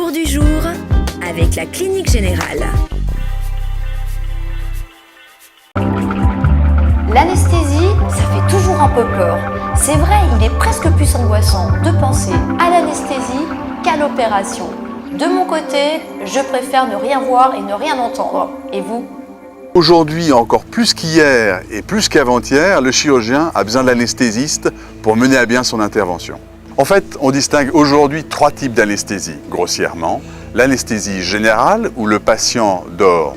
cours du jour avec la Clinique Générale. L'anesthésie, ça fait toujours un peu peur. C'est vrai, il est presque plus angoissant de penser à l'anesthésie qu'à l'opération. De mon côté, je préfère ne rien voir et ne rien entendre. Et vous ? Aujourd'hui, encore plus qu'hier et plus qu'avant-hier, le chirurgien a besoin de l'anesthésiste pour mener à bien son intervention. En fait, on distingue aujourd'hui 3 types d'anesthésie, grossièrement. L'anesthésie générale, où le patient dort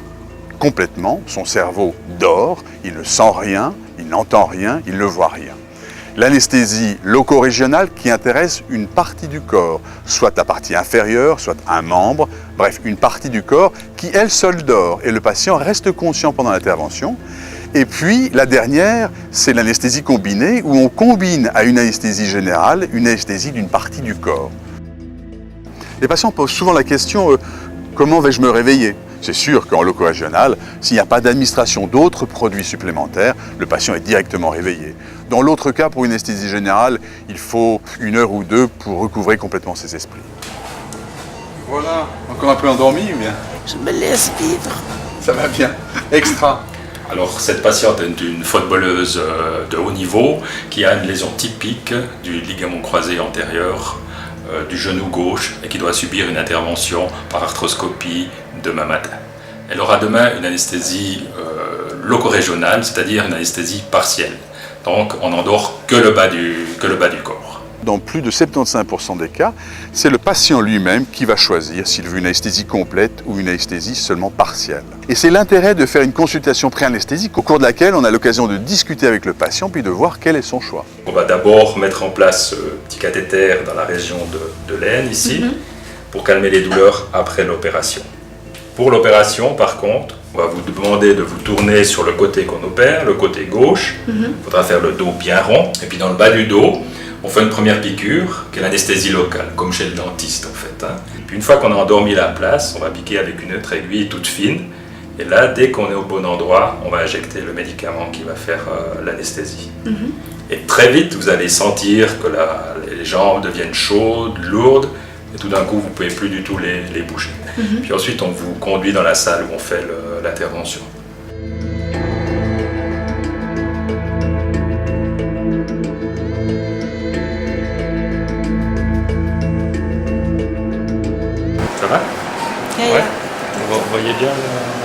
complètement, son cerveau dort, il ne sent rien, il n'entend rien, il ne voit rien. L'anesthésie loco-régionale qui intéresse une partie du corps, soit la partie inférieure, soit un membre, bref, une partie du corps qui, elle seule, dort et le patient reste conscient pendant l'intervention. Et puis, la dernière, c'est l'anesthésie combinée où on combine à une anesthésie générale une anesthésie d'une partie du corps. Les patients posent souvent la question comment vais-je me réveiller ? C'est sûr qu'en loco-régional, s'il n'y a pas d'administration d'autres produits supplémentaires, le patient est directement réveillé. Dans l'autre cas, pour une anesthésie générale, il faut 1 heure ou 2 pour recouvrer complètement ses esprits. Voilà, encore un peu endormi ou bien ? Je me laisse vivre. Ça va bien, extra. Alors cette patiente est une footballeuse de haut niveau qui a une lésion typique du ligament croisé antérieur du genou gauche et qui doit subir une intervention par arthroscopie demain matin. Elle aura demain une anesthésie loco-régionale, c'est-à-dire une anesthésie partielle. Donc on n'endort que le bas du corps. Dans plus de 75% des cas, c'est le patient lui-même qui va choisir s'il veut une anesthésie complète ou une anesthésie seulement partielle. Et c'est l'intérêt de faire une consultation pré-anesthésique au cours de laquelle on a l'occasion de discuter avec le patient puis de voir quel est son choix. On va d'abord mettre en place ce petit cathéter dans la région de l'aine ici pour calmer les douleurs après l'opération. Pour l'opération, par contre, on va vous demander de vous tourner sur le côté qu'on opère, le côté gauche. Il faudra faire le dos bien rond. Et puis dans le bas du dos, on fait une première piqûre, qui est l'anesthésie locale, comme chez le dentiste en fait. Puis une fois qu'on a endormi la place, on va piquer avec une autre aiguille toute fine. Et là, dès qu'on est au bon endroit, on va injecter le médicament qui va faire l'anesthésie. Et très vite, vous allez sentir que les jambes deviennent chaudes, lourdes. Et tout d'un coup, vous ne pouvez plus du tout les bouger. Puis ensuite, on vous conduit dans la salle où on fait l'intervention. Ça va? Ja, Ouais. ja. Vous voyez bien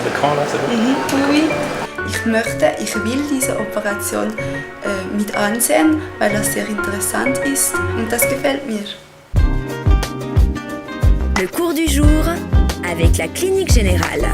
l'écran là, c'est bon? Oui. Ich will diese Operation mit ansehen, weil das sehr interessant ist und das gefällt mir. Le cours du jour avec la Clinique Générale.